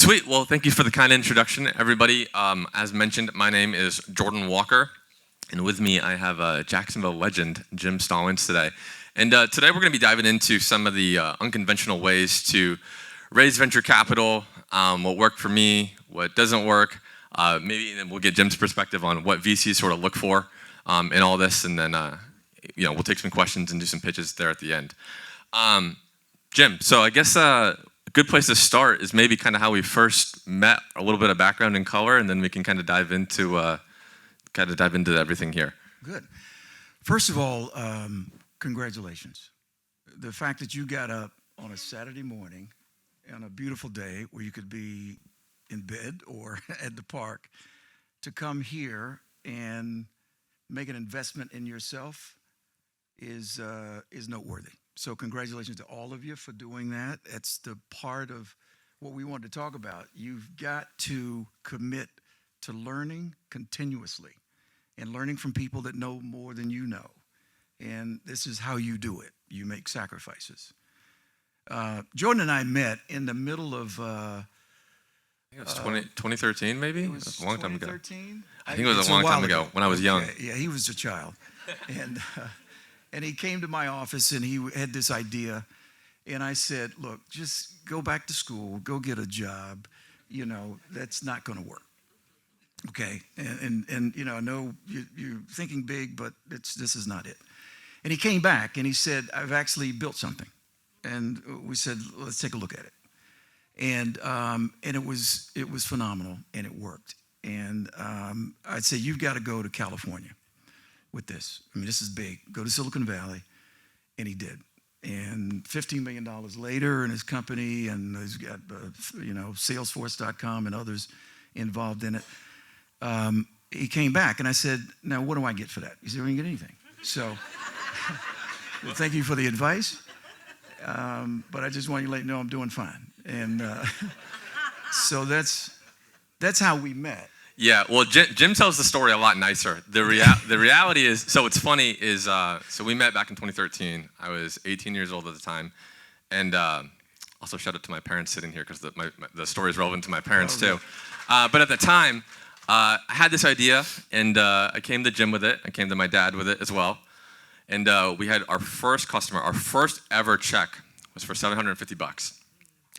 Sweet. Well, thank you for the kind introduction, everybody. As mentioned, my name is Jordan Walker, and with me I have Jacksonville legend Jim Stallings today. And today we're going to be diving into some of the unconventional ways to raise venture capital, what worked for me, what doesn't work. Maybe then we'll get Jim's perspective on what VCs sort of look for in all this, and then we'll take some questions and do some pitches there at the end. Jim, so I guess a good place to start is maybe kind of how we first met, a little bit of background and color, and then we can kind of dive into everything here. Good. First of all, congratulations. The fact that you got up on a Saturday morning on a beautiful day where you could be in bed or at the park to come here and make an investment in yourself is noteworthy. So congratulations to all of you for doing that. That's the part of what we wanted to talk about. You've got to commit to learning continuously and learning from people that know more than you know. And this is how you do it. You make sacrifices. Jordan and I met in the middle of... I think it was 2013, maybe? It was a long time ago. 2013? I think it was a long time ago when I was young. Yeah, he was a child. And he came to my office and he had this idea. And I said, look, just go back to school, go get a job. You know, that's not going to work. Okay? And you know, I know you're thinking big, but this is not it. And he came back and he said, I've actually built something. And we said, let's take a look at it. And it was phenomenal, and it worked. And I'd say, you've got to go to California with this. I mean, this is big. Go to Silicon Valley. And he did. And $15 million later in his company, and he's got, Salesforce.com and others involved in it. He came back, and I said, now, what do I get for that? He said, we didn't get anything. So, well, thank you for the advice. But I just want you to let you know I'm doing fine. And so that's how we met. Yeah, well, Jim tells the story a lot nicer. The reality is, so what's funny is, so we met back in 2013. I was 18 years old at the time. And also shout out to my parents sitting here, because the story is relevant to my parents too. But at the time, I had this idea, and I came to Jim with it. I came to my dad with it as well. And we had our first customer, our first ever check was for $750.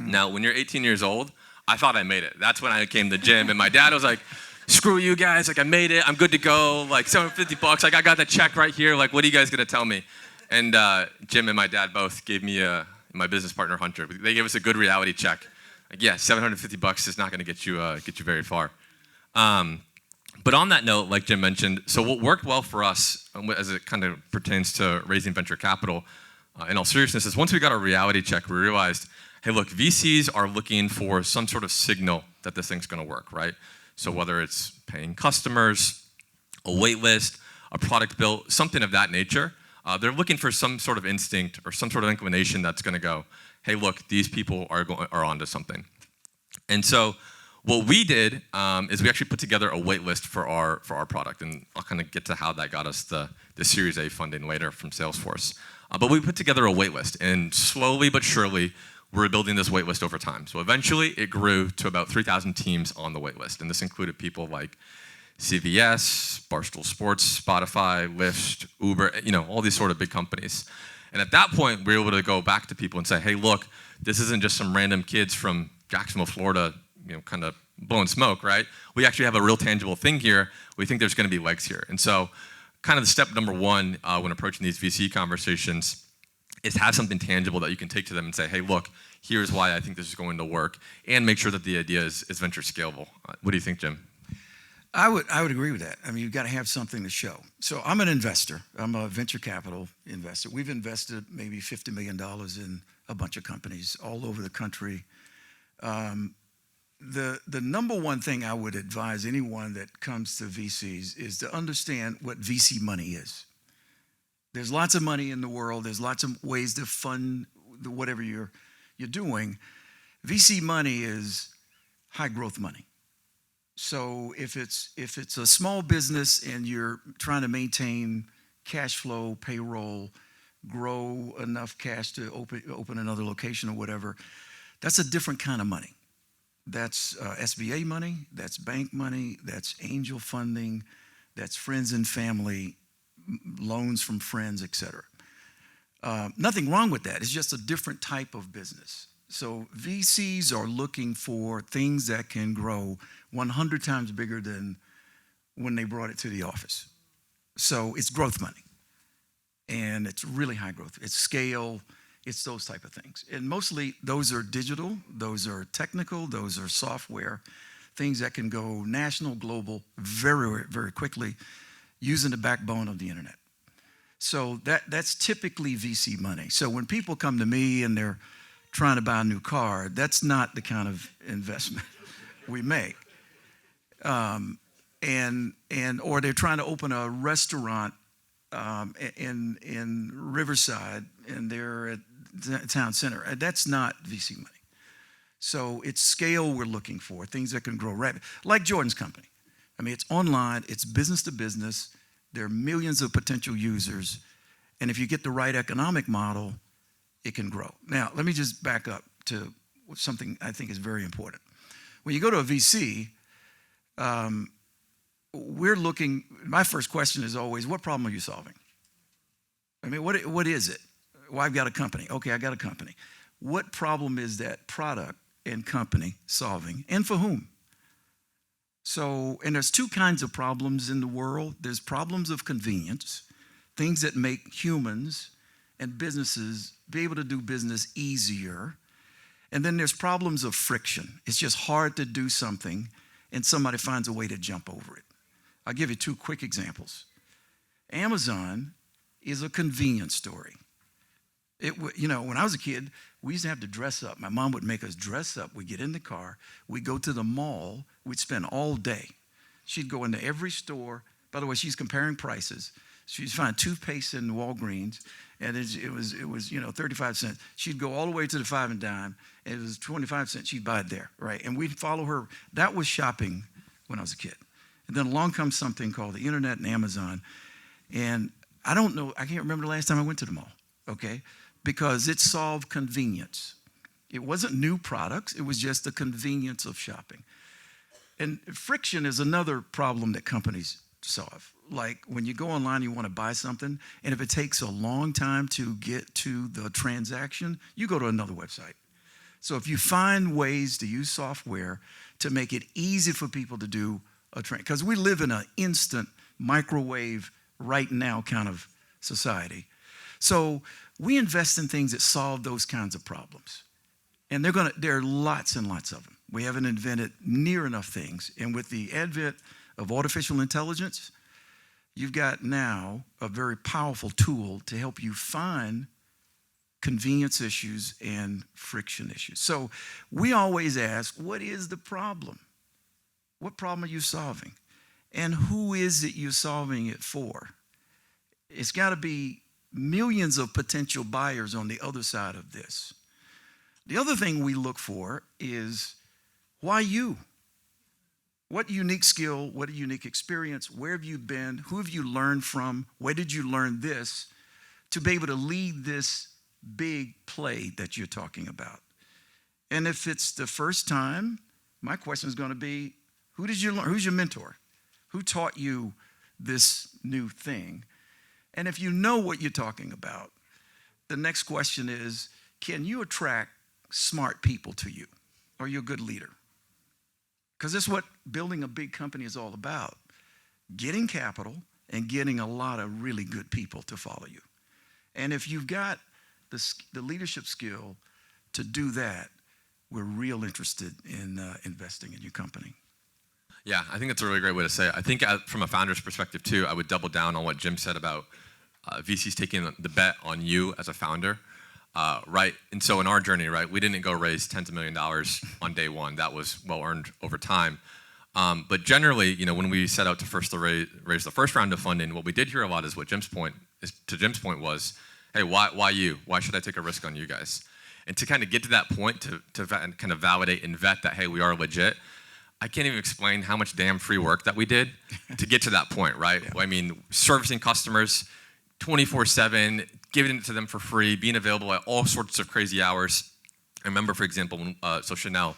Now, when you're 18 years old, I thought I made it. That's when I came to Jim, and my dad was like, screw you guys, like I made it, I'm good to go, like $750, like I got the check right here, like what are you guys gonna tell me? And Jim and my dad both gave me my business partner Hunter, they gave us a good reality check. Like, yeah, $750 is not gonna get you very far. But on that note, like Jim mentioned, so what worked well for us as it kind of pertains to raising venture capital, in all seriousness, is once we got our reality check, we realized, hey, look, VCs are looking for some sort of signal that this thing's going to work, right? So whether it's paying customers, a wait list, a product built, something of that nature, they're looking for some sort of instinct or some sort of inclination that's going to go, hey, look, these people are onto something. And so what we did is we actually put together a wait list for our product, and I'll kind of get to how that got us the Series A funding later from Salesforce. But we put together a wait list, and slowly but surely, we're building this wait list over time. So eventually, it grew to about 3,000 teams on the wait list, and this included people like CVS, Barstool Sports, Spotify, Lyft, Uber, all these sort of big companies. And at that point, we were able to go back to people and say, hey, look, this isn't just some random kids from Jacksonville, Florida, kind of blowing smoke, right? We actually have a real tangible thing here. We think there's going to be legs here. And so kind of the step number one when approaching these VC conversations is have something tangible that you can take to them and say, hey, look, here's why I think this is going to work, and make sure that the idea is venture scalable. What do you think, Jim? I would agree with that. I mean, you've got to have something to show. So I'm an investor. I'm a venture capital investor. We've invested maybe $50 million in a bunch of companies all over the country. The number one thing I would advise anyone that comes to VCs is to understand what VC money is. There's lots of money in the world. There's lots of ways to fund whatever you're doing. VC money is high growth money. So if it's a small business and you're trying to maintain cash flow, payroll, grow enough cash to open another location or whatever, that's a different kind of money. That's SBA money, that's bank money, that's angel funding, that's friends and family, loans from friends, etc. Nothing wrong with that. It's just a different type of business. So VCs are looking for things that can grow 100 times bigger than when they brought it to the office. So it's growth money. And it's really high growth. It's scale, it's those type of things. And mostly those are digital, those are technical, those are software, things that can go national, global, very, very quickly using the backbone of the internet. So that's typically VC money. So when people come to me and they're trying to buy a new car, that's not the kind of investment we make. Or they're trying to open a restaurant in Riverside and they're at the town center. That's not VC money. So it's scale we're looking for, things that can grow rapid. Like Jordan's company. I mean, it's online, it's business to business. There are millions of potential users. And if you get the right economic model, it can grow. Now, let me just back up to something I think is very important. When you go to a VC, we're looking, my first question is always, what problem are you solving? I mean, what is it? Well, I've got a company. Okay, I got a company. What problem is that product and company solving, and for whom? So, and there's two kinds of problems in the world. There's problems of convenience, things that make humans and businesses be able to do business easier. And then there's problems of friction. It's just hard to do something and somebody finds a way to jump over it. I'll give you two quick examples. Amazon is a convenience story. When I was a kid, we used to have to dress up. My mom would make us dress up. We'd get in the car. We'd go to the mall. We'd spend all day. She'd go into every store. By the way, she's comparing prices. She'd find toothpaste in Walgreens, and it was 35 cents. She'd go all the way to the 5 and dime, and it was 25 cents. She'd buy it there, right? And we'd follow her. That was shopping when I was a kid. And then along comes something called the internet and Amazon. And I don't know, I can't remember the last time I went to the mall, okay? Because it solved convenience. It wasn't new products, it was just the convenience of shopping. And friction is another problem that companies solve. Like when you go online, you want to buy something, and if it takes a long time to get to the transaction, you go to another website. So if you find ways to use software to make it easy for people to do a because we live in an instant microwave right now kind of society. So we invest in things that solve those kinds of problems. And there are lots and lots of them. We haven't invented near enough things. And with the advent of artificial intelligence, you've got now a very powerful tool to help you find convenience issues and friction issues. So we always ask, what is the problem? What problem are you solving? And who is it you're solving it for? It's got to be millions of potential buyers on the other side of this. The other thing we look for is, why you? What unique skill, what unique experience, where have you been, who have you learned from, where did you learn this, to be able to lead this big play that you're talking about? And if it's the first time, my question is going to be, who did you learn? Who's your mentor? Who taught you this new thing? And if you know what you're talking about, the next question is, can you attract smart people to you? Are you a good leader? Because that's what building a big company is all about. Getting capital and getting a lot of really good people to follow you. And if you've got the leadership skill to do that, we're real interested in investing in your company. Yeah, I think that's a really great way to say it. I think from a founder's perspective too, I would double down on what Jim said about VCs taking the bet on you as a founder, right? And so in our journey, right, we didn't go raise tens of $1 millions on day one. That was well earned over time. But generally, when we set out to raise the first round of funding, what we did hear a lot is what Jim's point was, hey, why you? Why should I take a risk on you guys? And to kind of get to that point, to kind of validate and vet that, hey, we are legit. I can't even explain how much damn free work that we did to get to that point, right? Yeah. I mean, servicing customers 24/7, giving it to them for free, being available at all sorts of crazy hours. I remember, for example, Chanel,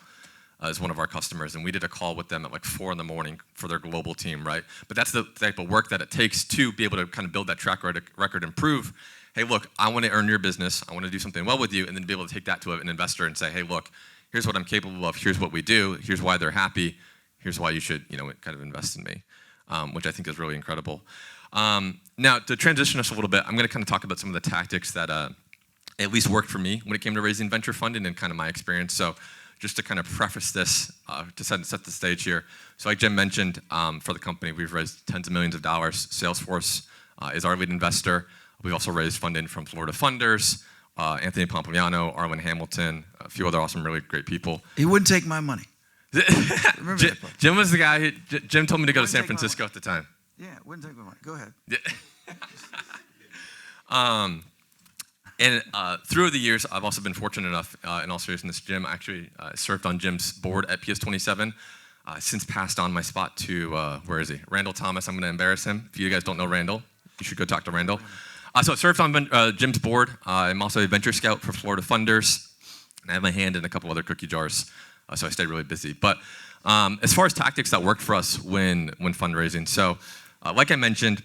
is one of our customers, and we did a call with them at like 4 a.m. for their global team, right? But that's the type of work that it takes to be able to kind of build that track record and prove, hey, look, I want to earn your business, I want to do something well with you, and then be able to take that to an investor and say, hey, look, here's what I'm capable of, here's what we do, here's why they're happy, here's why you should, kind of invest in me, which I think is really incredible. Now, to transition us a little bit, I'm going to kind of talk about some of the tactics that at least worked for me when it came to raising venture funding and kind of my experience. So just to kind of preface this, to set the stage here. So like Jim mentioned, for the company, we've raised tens of millions of dollars. Salesforce is our lead investor. We've also raised funding from Florida funders, Anthony Pompliano, Arlen Hamilton, a few other awesome, really great people. He wouldn't take my money. Remember that part. Jim was the guy Jim told me to go to San Francisco at the time. Yeah, wouldn't take my money. Go ahead. And through the years, I've also been fortunate enough, in all seriousness, Jim actually served on Jim's board at PS27. Since passed on my spot to, where is he? Randall Thomas. I'm going to embarrass him. If you guys don't know Randall, you should go talk to Randall. So I served on Jim's board. I'm also a venture scout for Florida funders. And I have my hand in a couple other cookie jars, so I stay really busy. But as far as tactics that worked for us when fundraising, so like I mentioned,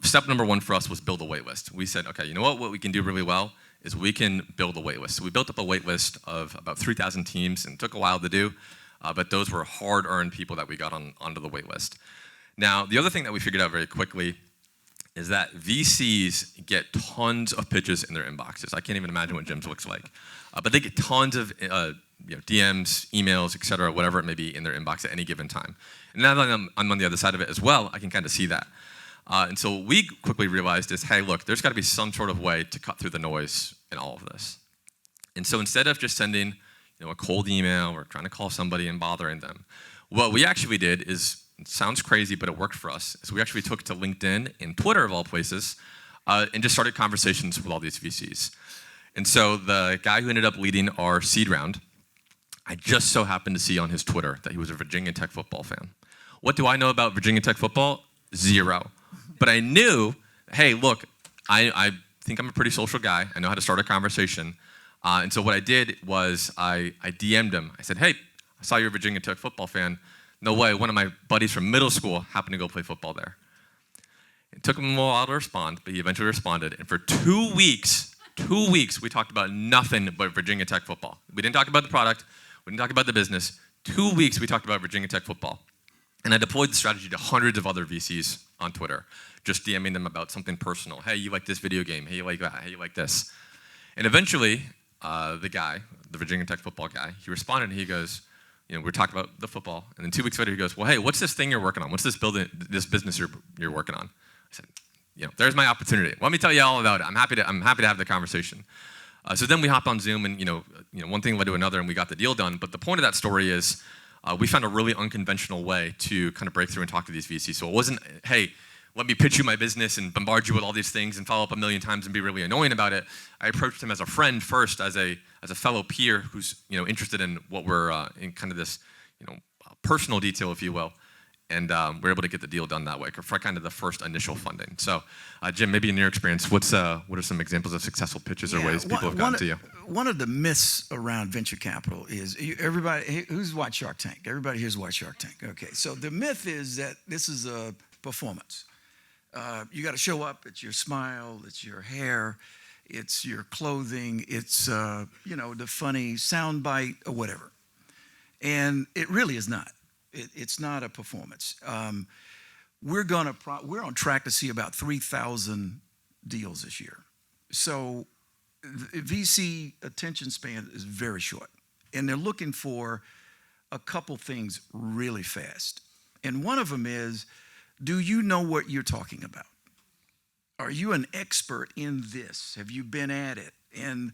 step number one for us was build a wait list. We said, okay, you know what we can do really well is we can build a wait list. So we built up a wait list of about 3,000 teams, and it took a while to do, but those were hard-earned people that we got onto the wait list. Now, the other thing that we figured out very quickly is that VCs get tons of pitches in their inboxes. I can't even imagine what Jim's looks like, but they get tons of DMs, emails, et cetera, whatever it may be in their inbox at any given time. And now that I'm on the other side of it as well, I can kind of see that. And so what we quickly realized is, hey, look, there's got to be some sort of way to cut through the noise in all of this. And so instead of just sending a cold email or trying to call somebody and bothering them, what we actually did is, it sounds crazy, but it worked for us, is we actually took to LinkedIn and Twitter, of all places, and just started conversations with all these VCs. And so the guy who ended up leading our seed round, I just so happened to see on his Twitter that he was a Virginia Tech football fan. What do I know about Virginia Tech football? Zero. But I knew, hey, look, I think I'm a pretty social guy. I know how to start a conversation. And so what I did was I DM'd him. I said, hey, I saw you're a Virginia Tech football fan. No way, one of my buddies from middle school happened to go play football there. It took him a while to respond, but he eventually responded. And for 2 weeks, we talked about nothing but Virginia Tech football. We didn't talk about the product. We didn't talk about the business. 2 weeks, we talked about Virginia Tech football. And I deployed the strategy to hundreds of other VCs on Twitter, just DMing them about something personal. Hey, you like this video game? Hey, you like that? Hey, you like this? And eventually, the guy, the Virginia Tech football guy, he responded and he goes, we're talking about the football. And then 2 weeks later, he goes, well, hey, what's this thing you're working on? What's this business you're working on? I said, there's my opportunity. Let me tell you all about it. I'm happy to have the conversation. So then we hop on Zoom, and one thing led to another, and we got the deal done. But the point of that story is, we found a really unconventional way to kind of break through and talk to these VCs. So it wasn't, hey, let me pitch you my business and bombard you with all these things and follow up a million times and be really annoying about it. I approached him as a friend first, as a fellow peer who's interested in what we're in kind of this personal detail, if you will, and we're able to get the deal done that way for kind of the first initial funding. So, Jim, maybe in your experience, what are some examples of successful pitches or ways people have gotten to you? One of the myths around venture capital is everybody who's watched Shark Tank. Everybody here's watched Shark Tank. Okay, so the myth is that this is a performance. You got to show up. It's your smile. It's your hair. It's your clothing. It's the funny soundbite or whatever. And it really is not. It's not a performance. We're on track to see about 3,000 deals this year. So the VC attention span is very short, and they're looking for a couple things really fast. And one of them is, do you know what you're talking about? Are you an expert in this? Have you been at it? And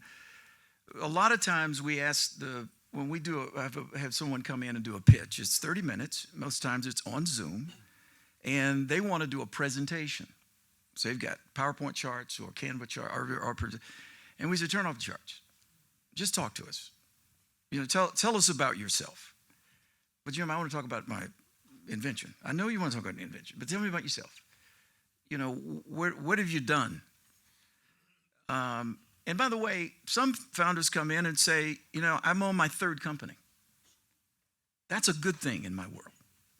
a lot of times we ask when we have someone come in and do a pitch, it's 30 minutes. Most times it's on Zoom, and they want to do a presentation. So they've got PowerPoint charts or Canva charts, and we say, turn off the charts. Just talk to us. Tell us about yourself. But Jim, I want to talk about my invention. I know you want to talk about the invention, but tell me about yourself. What have you done? And by the way, some founders come in and say, I'm on my third company. That's a good thing in my world.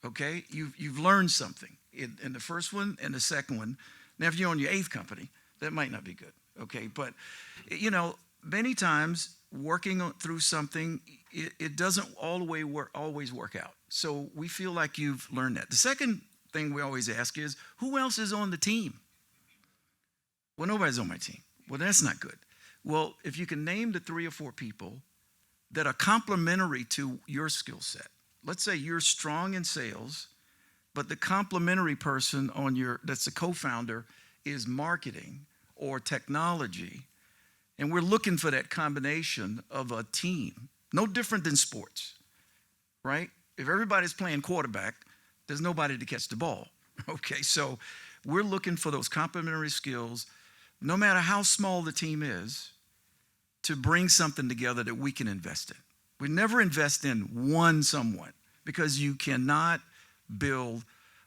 Okay, you've learned something in the first one and the second one. Now, if you're on your 8th company, that might not be good. Okay, but many times working through something, it doesn't always work out. So we feel like you've learned that. The second thing we always ask is, who else is on the team? Well, nobody's on my team. Well, that's not good. Well, if you can name the 3 or 4 people that are complementary to your skill set. Let's say you're strong in sales, but the complementary person that's the co-founder is marketing or technology. And we're looking for that combination of a team. No different than sports, right? If everybody's playing quarterback, there's nobody to catch the ball. Okay, so we're looking for those complementary skills, no matter how small the team is, to bring something together that we can invest in. We never invest in someone, because you cannot build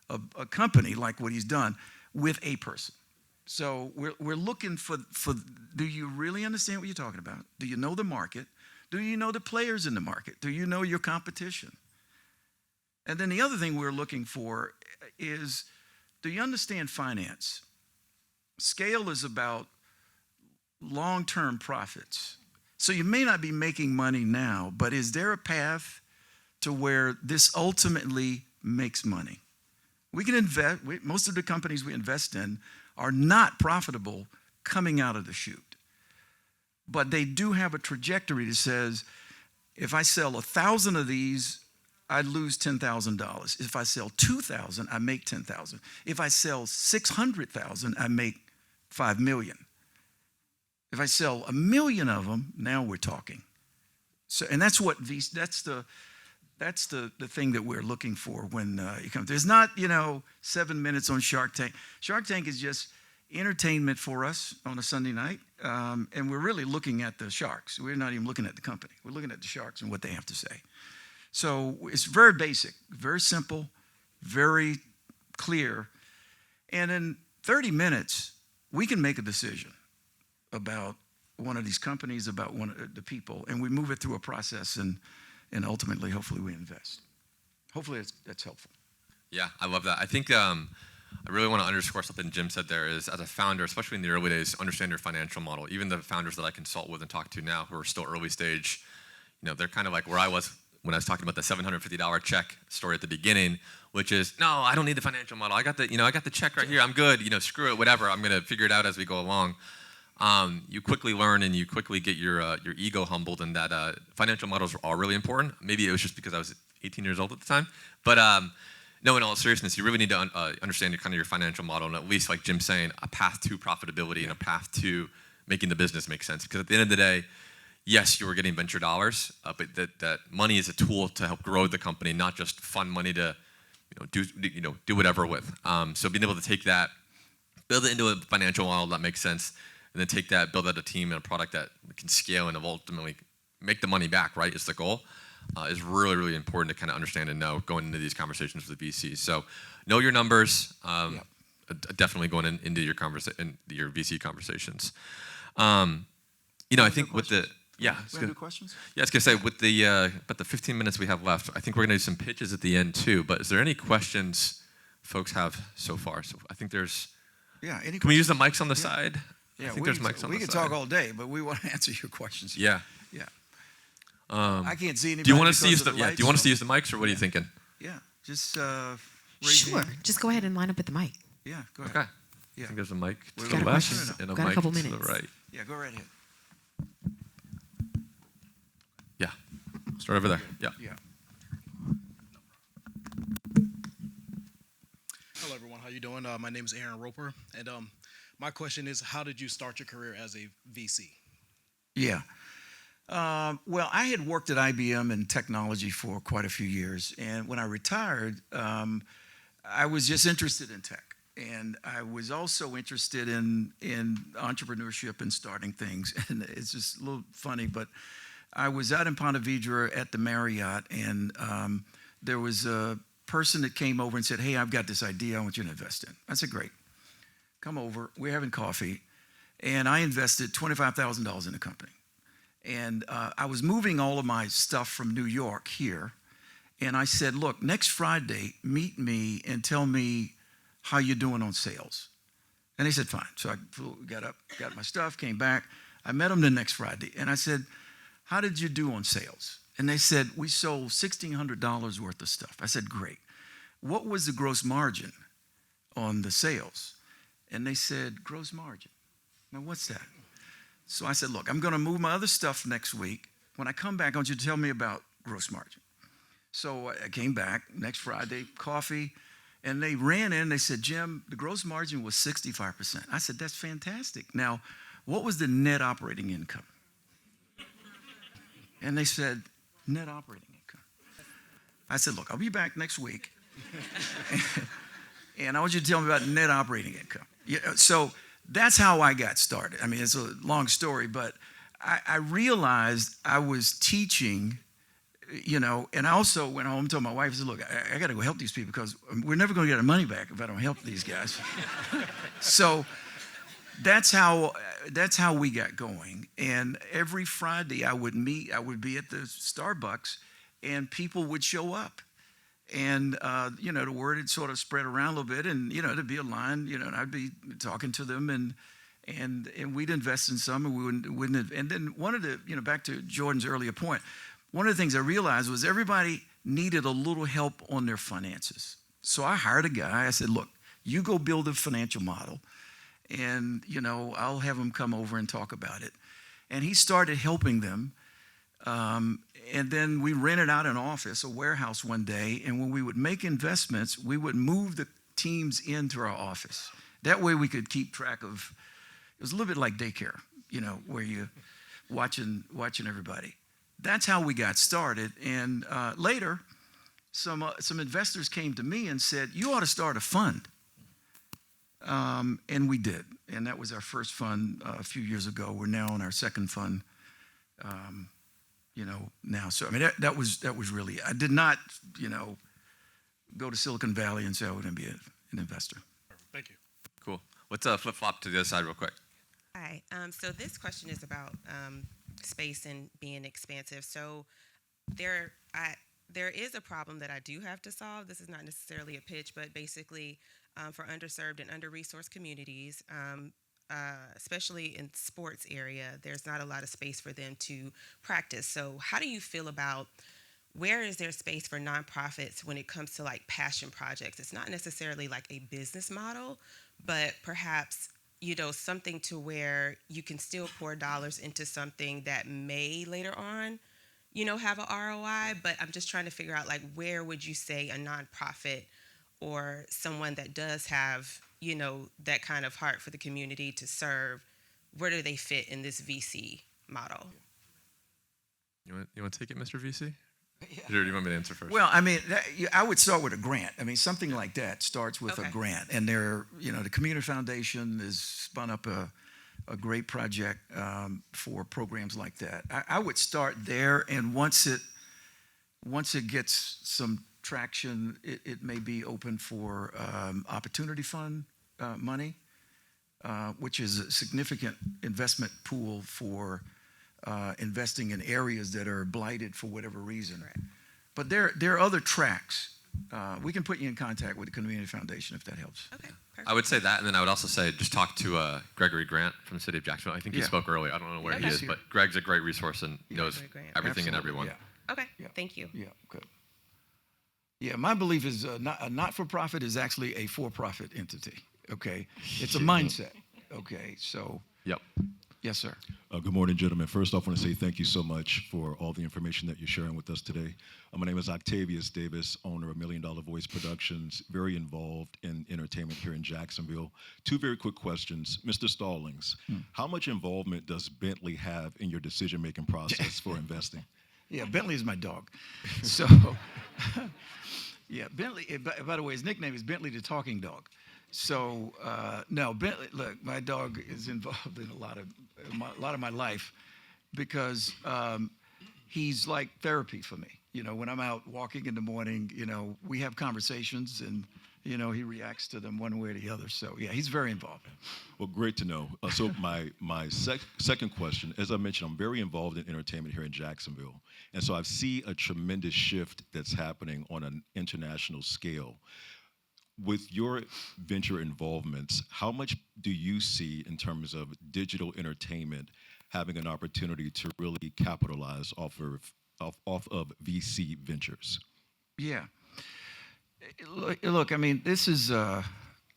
a company like what he's done with a person. So we're looking for, do you really understand what you're talking about? Do you know the market? Do you know the players in the market? Do you know your competition? And then the other thing we're looking for is, do you understand finance? Scale is about long-term profits. So you may not be making money now, but is there a path to where this ultimately makes money? We can invest. Most of the companies we invest in are not profitable coming out of the chute. But they do have a trajectory that says, if I sell 1,000 of these, I lose $10,000. If I sell 2,000, I make 10,000. If I sell 600,000, I make 5 million. If I sell 1 million of them, now we're talking. So, and that's the thing that we're looking for when you come. There's not 7 minutes on Shark Tank. Shark Tank is just entertainment for us on a Sunday night, and we're really looking at the sharks. We're not even looking at the company. We're looking at the sharks and what they have to say. So it's very basic, very simple, very clear. And in 30 minutes, we can make a decision about one of these companies, about one of the people, and we move it through a process, and ultimately, hopefully, we invest. Hopefully, that's helpful. Yeah, I love that. I think I really want to underscore something Jim said there is, as a founder, especially in the early days, understand your financial model. Even the founders that I consult with and talk to now who are still early stage, they're kind of like where I was when I was talking about the $750 check story at the beginning, which is, no, I don't need the financial model. I got the check right here. I'm good. Screw it, whatever. I'm going to figure it out as we go along. You quickly learn and you quickly get your ego humbled, and that financial models are really important. Maybe it was just because I was 18 years old at the time. But no, in all seriousness, you really need to understand your financial model, and at least, like Jim's saying, a path to profitability and a path to making the business make sense. Because at the end of the day, yes, you were getting venture dollars, but that money is a tool to help grow the company, not just fund money to do whatever with. So being able to take that, build it into a financial model that makes sense, and then take that, build out a team and a product that can scale and ultimately make the money back, right, is the goal, is really, really important to kind of understand and know going into these conversations with the VCs. So know your numbers, definitely going into your VC conversations. I think with the... Yeah. Questions? Yeah, I was going to say, with about the 15 minutes we have left, I think we're going to do some pitches at the end too, but is there any questions folks have so far? So I think there's... Yeah, any Can we use the mics on the side? Yeah, I think there's mics on the side. We can talk all day, but we want to answer your questions. Yeah. Yeah. I can't see anybody. Do you want us to use the mics, or what are you thinking? Yeah, just Sure. Just go ahead and line up at the mic. Yeah, go ahead. Okay. Yeah. I think there's a mic to Got the a left question? and a Got a mic couple to the minutes. right. Yeah, go right ahead. Yeah. Start over there. Yeah. Yeah. Hello, everyone. How you doing? My name is Aaron Roper, and my question is, how did you start your career as a VC? Yeah. Well, I had worked at IBM in technology for quite a few years, and when I retired, I was just interested in tech, and I was also interested in entrepreneurship and starting things. And it's just a little funny, but I was out in Ponte Vedra at the Marriott, and there was a person that came over and said, "Hey, I've got this idea I want you to invest in." I said, "Great. Come over. We're having coffee." And I invested $25,000 in the company. And I was moving all of my stuff from New York here. And I said, look, next Friday, meet me and tell me how you're doing on sales. And they said, fine. So I got up, got my stuff, came back. I met them the next Friday. And I said, how did you do on sales? And they said, we sold $1,600 worth of stuff. I said, great. What was the gross margin on the sales? And they said, gross margin. Now, what's that? So I said, look, I'm going to move my other stuff next week. When I come back, I want you to tell me about gross margin. So I came back next Friday, coffee, and they ran in. They said, Jim, the gross margin was 65%. I said, that's fantastic. Now, what was the net operating income? And they said, net operating income. I said, look, I'll be back next week. And I want you to tell me about net operating income. Yeah, so that's how I got started. I mean, it's a long story, but I realized I was teaching, and I also went home and told my wife, I said, look, I got to go help these people because we're never going to get our money back if I don't help these guys. So that's how we got going. And every Friday I would be at the Starbucks and people would show up. And, the word had sort of spread around a little bit and, there'd be a line, and I'd be talking to them and we'd invest in some and we wouldn't. And then one of the, back to Jordan's earlier point, one of the things I realized was everybody needed a little help on their finances. So I hired a guy. I said, look, you go build a financial model and, I'll have him come over and talk about it. And he started helping them. And then we rented out an office, a warehouse one day. And when we would make investments, we would move the teams into our office. That way we could keep track of, it was a little bit like daycare, where you're watching everybody. That's how we got started. And later, some investors came to me and said, you ought to start a fund. And we did. And that was our first fund a few years ago. We're now on our second fund. Now. So, I mean, that was really, I did not, go to Silicon Valley and say I was going to be an investor. Perfect. Thank you. Cool. Let's flip-flop to the other side real quick. Hi. So this question is about space and being expansive. So there is a problem that I do have to solve. This is not necessarily a pitch, but basically for underserved and under-resourced communities, especially in sports area, there's not a lot of space for them to practice. So how do you feel about where is there space for nonprofits when it comes to like passion projects? It's not necessarily like a business model, but perhaps, something to where you can still pour dollars into something that may later on, have an ROI. But I'm just trying to figure out like, where would you say a nonprofit or someone that does have that kind of heart for the community to serve, where do they fit in this VC model? You want to take it, Mr. VC? Yeah. Or do you want me to answer first? Well, I mean, I would start with a grant. I mean, something like that starts with a grant. And the Community Foundation has spun up a great project for programs like that. I would start there, and once it gets some traction, it may be open for opportunity fund money, which is a significant investment pool for investing in areas that are blighted for whatever reason. Right. But there are other tracks. We can put you in contact with the Community Foundation if that helps. Okay, perfect. I would say that, and then I would also say just talk to Gregory Grant from the city of Jacksonville. I think he spoke earlier. I don't know where he is, but Greg's a great resource and knows everything and everyone. Yeah. Okay, thank you. Yeah, good. Yeah, my belief is a not-for-profit is actually a for-profit entity, okay? It's a mindset, okay? So, yep. Yes, sir. Good morning, gentlemen. First off, I want to say thank you so much for all the information that you're sharing with us today. My name is Octavius Davis, owner of $1 Million Voice Productions, very involved in entertainment here in Jacksonville. Two very quick questions. Mr. Stallings, how much involvement does Bentley have in your decision-making process for investing? Yeah, Bentley is my dog. So, yeah, Bentley, by the way, his nickname is Bentley the Talking Dog. So, no, Bentley, look, my dog is involved in a lot of my life because he's like therapy for me. When I'm out walking in the morning, we have conversations, and he reacts to them one way or the other. So yeah, he's very involved. Well, great to know. So my second question, as I mentioned, I'm very involved in entertainment here in Jacksonville, and so I see a tremendous shift that's happening on an international scale. With your venture involvements, how much do you see in terms of digital entertainment having an opportunity to really capitalize off of VC ventures? Yeah. Look, I mean, this is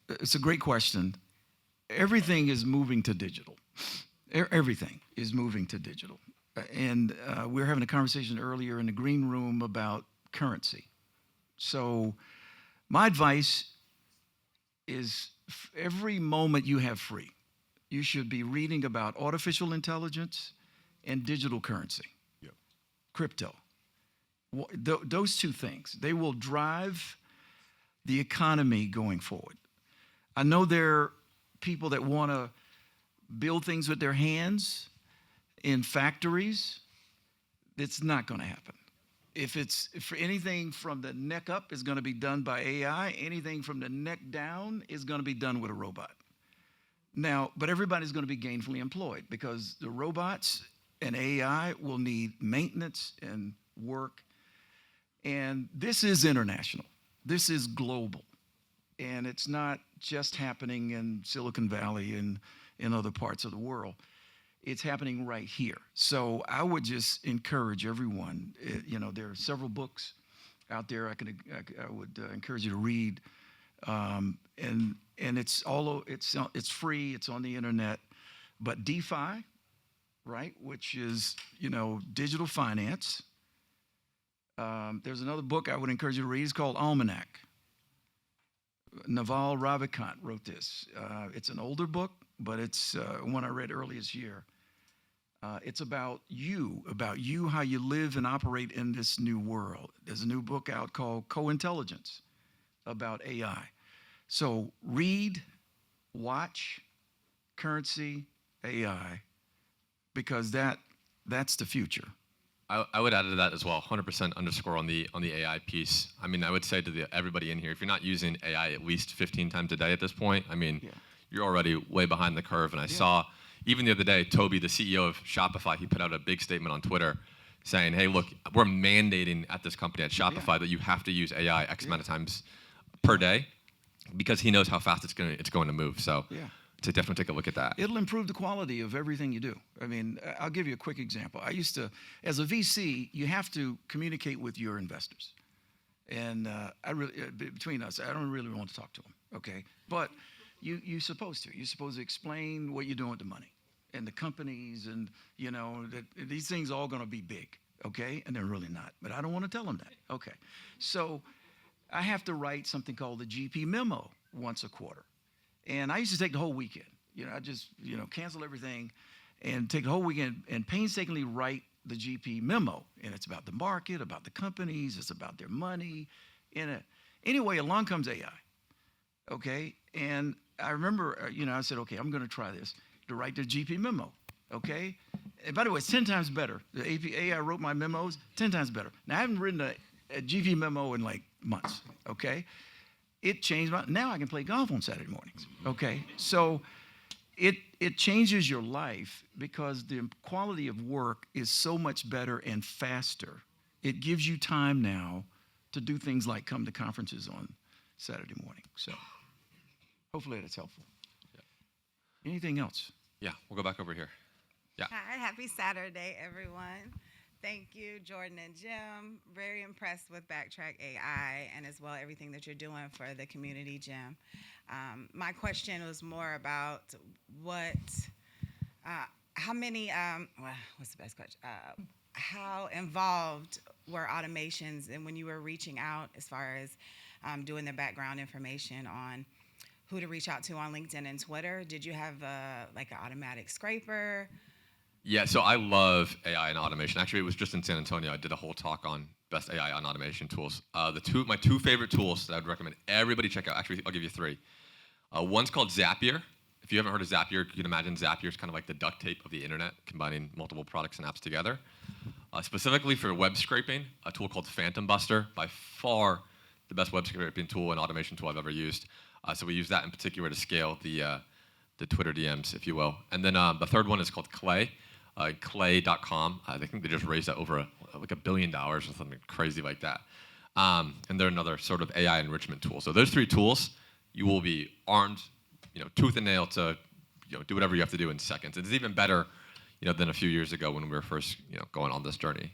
it's a great question. Everything is moving to digital. Everything is moving to digital. And we were having a conversation earlier in the green room about currency. So my advice is every moment you have free, you should be reading about artificial intelligence and digital currency, Yep. crypto. Those two things, they will drive the economy going forward. I know there are people that want to build things with their hands in factories. It's not going to happen. If for anything from the neck up is going to be done by AI, anything from the neck down is going to be done with a robot. Now, but everybody's going to be gainfully employed because the robots and AI will need maintenance and work. And this is international. This is global. And it's not just happening in Silicon Valley and in other parts of the world. It's happening right here. So I would just encourage everyone. There are several books out there I would encourage you to read, and it's free. It's on the internet. But DeFi, right, which is digital finance. There's another book I would encourage you to read. It's called Almanac. Naval Ravikant wrote this. It's an older book, but it's one I read earlier this year. It's about you, how you live and operate in this new world. There's a new book out called Co-Intelligence about AI. So read, watch, currency, AI, because that's the future. I would add to that as well, 100% underscore on the AI piece. I mean, I would say to everybody in here, if you're not using AI at least 15 times a day at this point, I mean, you're already way behind the curve. And I saw, even the other day, Toby, the CEO of Shopify, he put out a big statement on Twitter saying, hey, look, we're mandating at this company at Shopify that you have to use AI X amount of times per day because he knows how fast it's going to move. So to definitely take a look at that. It'll improve the quality of everything you do. I mean, I'll give you a quick example. I used to, as a VC, you have to communicate with your investors. And between us, I don't really want to talk to them, okay? But you're supposed to. You're supposed to explain what you're doing with the money and the companies and, that these things are all going to be big, okay? And they're really not. But I don't want to tell them that, okay? So I have to write something called the GP memo once a quarter. And I used to take the whole weekend. I just, cancel everything and take the whole weekend and painstakingly write the GP memo. And it's about the market, about the companies, it's about their money. Anyway, along comes AI, okay? And I remember, I said, okay, I'm going to try this, to write the GP memo, okay? And by the way, it's 10 times better. The AI wrote my memos 10 times better. Now, I haven't written a GP memo in like months, okay? It changed now I can play golf on Saturday mornings, okay? So it changes your life because the quality of work is so much better and faster. It gives you time now to do things like come to conferences on Saturday morning. So hopefully that's helpful. Yeah. Anything else? Yeah, we'll go back over here. Yeah. Hi, happy Saturday, everyone. Thank you, Jordan and Jim. Very impressed with Backtrack AI and as well everything that you're doing for the community, Jim. My question was more about how many, what's the best question? How involved were automations and when you were reaching out as far as doing the background information on who to reach out to on LinkedIn and Twitter? Did you have like an automatic scraper? Yeah, so I love AI and automation. Actually, it was just in San Antonio. I did a whole talk on best AI and automation tools. My two favorite tools that I'd recommend everybody check out. Actually, I'll give you three. One's called Zapier. if you haven't heard of Zapier, you can imagine Zapier is kind of like the duct tape of the internet, combining multiple products and apps together. Specifically for web scraping, a tool called Phantom Buster, by far the best web scraping tool and automation tool I've ever used. So we use that in particular to scale the Twitter DMs, if you will. And then the third one is called Clay, clay.com. I think they just raised that over like $1 billion or something crazy like that. And they're another sort of AI enrichment tool. So those 3 tools, you will be armed, tooth and nail to, do whatever you have to do in seconds. It's even better, than a few years ago when we were first, going on this journey.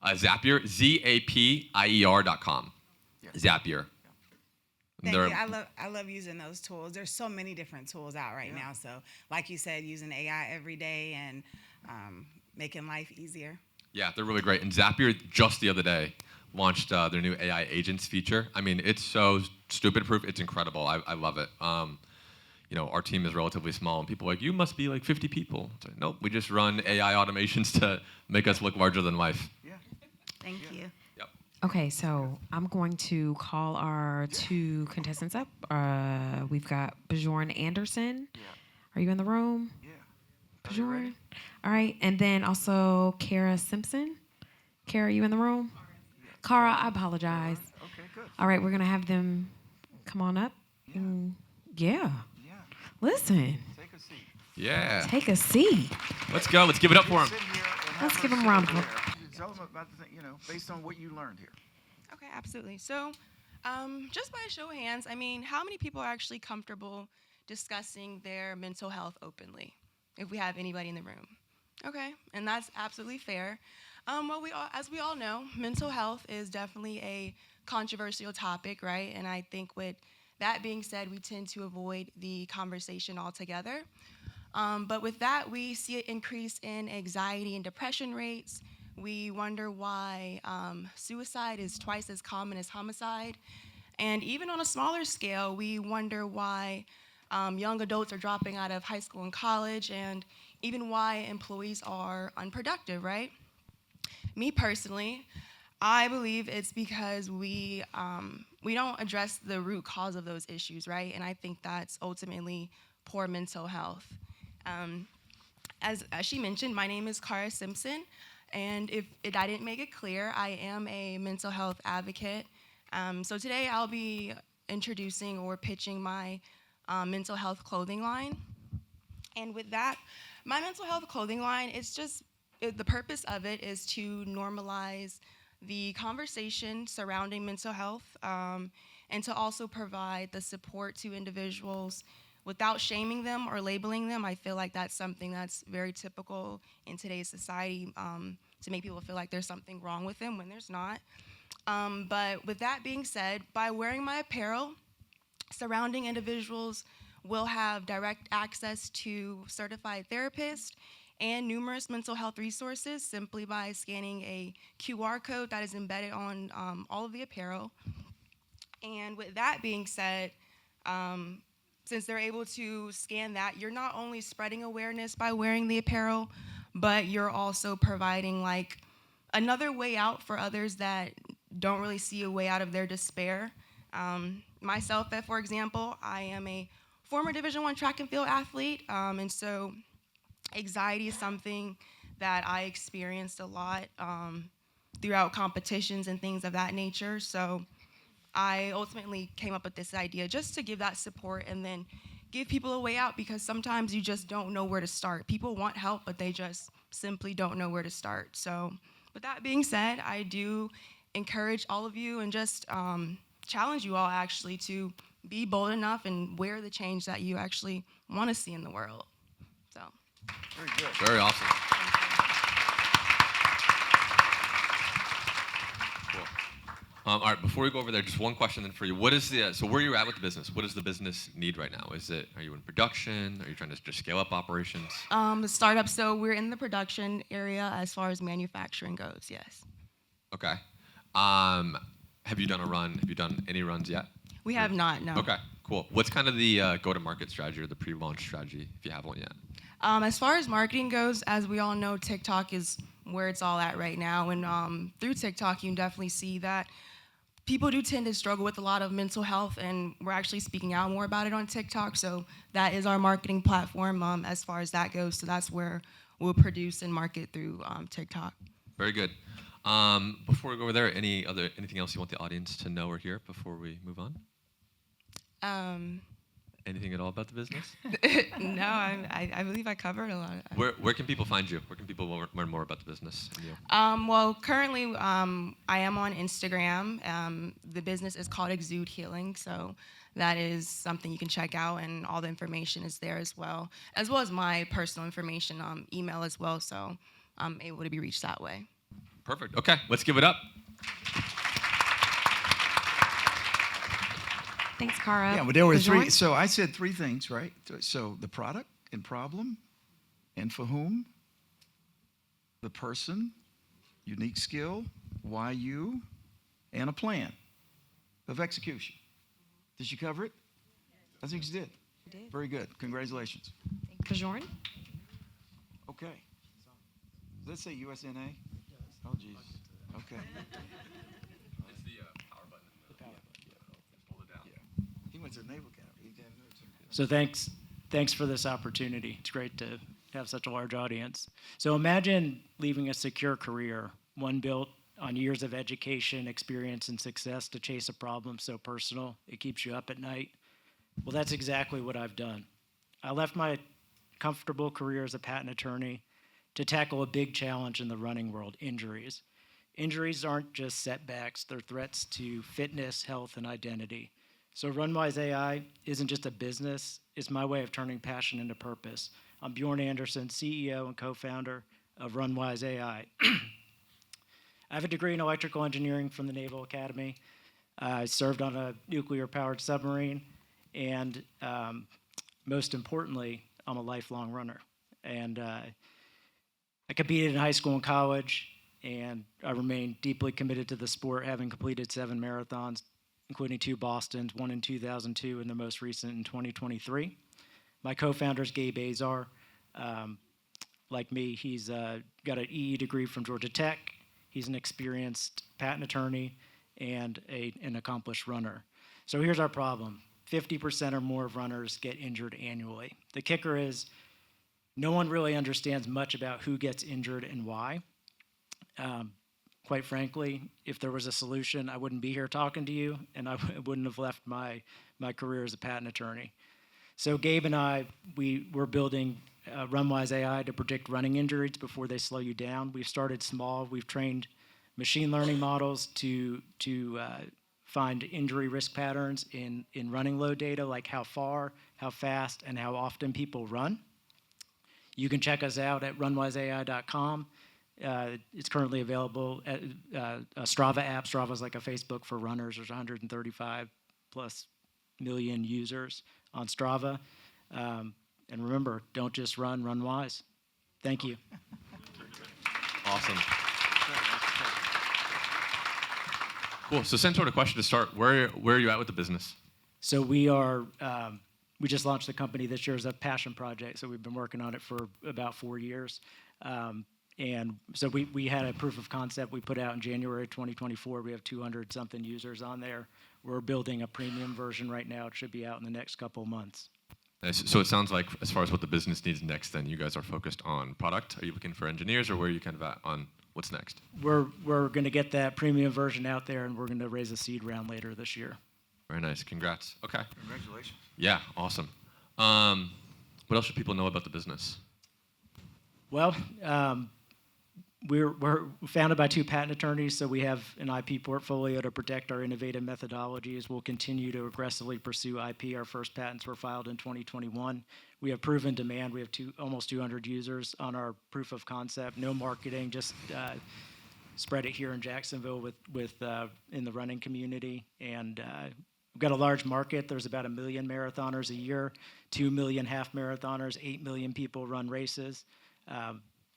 Zapier, ZAPIER.com. Yeah. Zapier. Thank you. I love using those tools. There's so many different tools out right now. So, like you said, using AI every day and making life easier. Yeah, they're really great. And Zapier, just the other day, launched their new AI agents feature. I mean, it's so stupid-proof. It's incredible. I love it. Our team is relatively small, and people are like, you must be like 50 people. It's like, nope, we just run AI automations to make us look larger than life. Yeah. Thank you. Yep. Okay, so I'm going to call our 2 contestants up. We've got Bjorn Anderson. Yeah. Are you in the room? Yeah. Are you ready? Bjorn? All right, and then also Kara Simpson. Kara, are you in the room? Kara, I apologize. Okay, good. All right, we're going to have them come on up. Yeah. Yeah. Yeah. Listen, Take a seat. Yeah. take a seat. Let's go. Let's give it up for him. Sit here and Let's have give a him a sit round of there. applause. Tell them about the thing, based on what you learned here. Okay, absolutely. So, just by a show of hands, how many people are actually comfortable discussing their mental health openly? If we have anybody in the room. Okay, and that's absolutely fair. Well, as we all know, mental health is definitely a controversial topic, right? And I think with that being said, we tend to avoid the conversation altogether. But with that, we see an increase in anxiety and depression rates. We wonder why suicide is twice as common as homicide. And even on a smaller scale, we wonder why young adults are dropping out of high school and college, and even why employees are unproductive, right? Me personally, I believe it's because we don't address the root cause of those issues, right? And I think that's ultimately poor mental health. As she mentioned, my name is Kara Simpson, and if I didn't make it clear, I am a mental health advocate. So today I'll be introducing or pitching my mental health clothing line. And with that, my mental health clothing line, the purpose of it is to normalize the conversation surrounding mental health, and to also provide the support to individuals without shaming them or labeling them. I feel like that's something that's very typical in today's society, to make people feel like there's something wrong with them when there's not. But with that being said, by wearing my apparel, surrounding individuals will have direct access to certified therapists and numerous mental health resources simply by scanning a QR code that is embedded on all of the apparel. And with that being said, since they're able to scan that, you're not only spreading awareness by wearing the apparel, but you're also providing like another way out for others that don't really see a way out of their despair. Myself, for example, I am a former Division I track and field athlete, and so anxiety is something that I experienced a lot throughout competitions and things of that nature. So I ultimately came up with this idea just to give that support and then give people a way out, because sometimes you just don't know where to start. People want help, but they just simply don't know where to start. So with that being said, I do encourage all of you and just challenge you all actually to be bold enough and wear the change that you actually want to see in the world. So. Very good. Very awesome. Cool. All right, before we go over there, just one question then for you. What is so where you're at with the business? What does the business need right now? Are you in production? Are you trying to just scale up operations? The startup, so we're in the production area as far as manufacturing goes, yes. Okay. Have you done a run? Have you done any runs yet? We have not, no. Okay, cool. What's kind of the go-to-market strategy or the pre-launch strategy, if you have one yet? As far as marketing goes, as we all know, TikTok is where it's all at right now. And through TikTok, you can definitely see that people do tend to struggle with a lot of mental health, and we're actually speaking out more about it on TikTok. So that is our marketing platform as far as that goes. So that's where we'll produce and market through TikTok. Very good. Before we go over there, anything else you want the audience to know or hear before we move on? Anything at all about the business? No, I believe I covered a lot. Where can people find you? Where can people learn more about the business and you? Well, currently I am on Instagram. The business is called Exude Healing, so that is something you can check out, and all the information is there as well as my personal information, email as well, so I'm able to be reached that way. Perfect. Okay, let's give it up. Thanks, Cara. Yeah, but there were three. Bajoran? So I said three things, right? So the product and problem, and for whom, the person, unique skill, why you, and a plan of execution. Did she cover it? I think she did. She did. Very good. Congratulations. Bajoran? Okay. Does that say USNA? Oh, geez. Okay. It's the power button. The power button. Hold it down. Yeah. He went to the Naval Academy. So thanks for this opportunity. It's great to have such a large audience. So imagine leaving a secure career, one built on years of education, experience, and success to chase a problem so personal it keeps you up at night. Well, that's exactly what I've done. I left my comfortable career as a patent attorney to tackle a big challenge in the running world: injuries. Injuries aren't just setbacks, they're threats to fitness, health, and identity. So RunWise AI isn't just a business, it's my way of turning passion into purpose. I'm Bjorn Anderson, CEO and co-founder of RunWise AI. I have a degree in electrical engineering from the Naval Academy. I served on a nuclear-powered submarine, and most importantly, I'm a lifelong runner. And I competed in high school and college, and I remain deeply committed to the sport, having completed 7 marathons, including 2 Bostons, 1 in 2002 and the most recent in 2023. My co-founder is Gabe Azar. Like me, he's got an EE degree from Georgia Tech. He's an experienced patent attorney and an accomplished runner. So here's our problem. 50% or more of runners get injured annually. The kicker is no one really understands much about who gets injured and why. Quite frankly, if there was a solution, I wouldn't be here talking to you, and I wouldn't have left my career as a patent attorney. So Gabe and I, we're building RunWise AI to predict running injuries before they slow you down. We've started small. We've trained machine learning models to find injury risk patterns in running load data, like how far, how fast, and how often people run. You can check us out at runwiseai.com. It's currently available at a Strava app. Strava is like a Facebook for runners. There's 135 plus million users on Strava. And remember, don't just run, run wise. Thank you. Awesome. Cool. So same sort of question to start. Where are you at with the business? So we just launched the company this year as a passion project. So we've been working on it for about 4 years. And so we had a proof of concept we put out in January 2024. We have 200 something users on there. We're building a premium version right now. It should be out in the next couple of months. Nice. So it sounds like as far as what the business needs next, then you guys are focused on product. Are you looking for engineers, or where are you kind of at on what's next? We're going to get that premium version out there, and we're going to raise a seed round later this year. Very nice. Congrats. Okay. Congratulations. Yeah. Awesome. What else should people know about the business? Well, we're founded by 2 patent attorneys, so we have an IP portfolio to protect our innovative methodologies. We'll continue to aggressively pursue IP. Our first patents were filed in 2021. We have proven demand. We have almost 200 users on our proof of concept. No marketing, just spread it here in Jacksonville in the running community. And we've got a large market. There's about 1 million marathoners a year, 2 million half marathoners, 8 million people run races.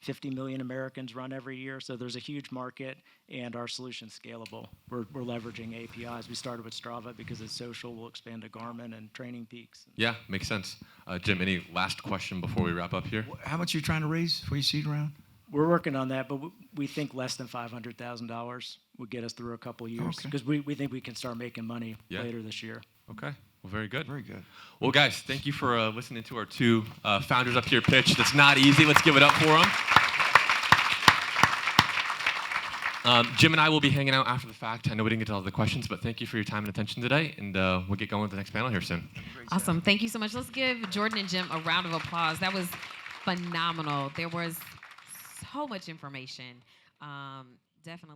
50 million Americans run every year, so there's a huge market, and our solution's scalable. We're leveraging APIs. We started with Strava because it's social. We'll expand to Garmin and Training Peaks. Yeah, makes sense. Jim, any last question before we wrap up here? How much are you trying to raise for your seed round? we're working on that, but we think less than $500,000 would get us through a couple years Okay. because we think we can start making money Yeah. later this year. Okay. Well, very good. Very good. Well, guys, thank you for listening to our two founders up here pitch. That's not easy. Let's give it up for them. Jim and I will be hanging out after the fact. I know we didn't get to all the questions, but thank you for your time and attention today, and we'll get going with the next panel here soon. Awesome. Thank you so much. Let's give Jordan and Jim a round of applause. That was phenomenal. There was so much information. Definitely.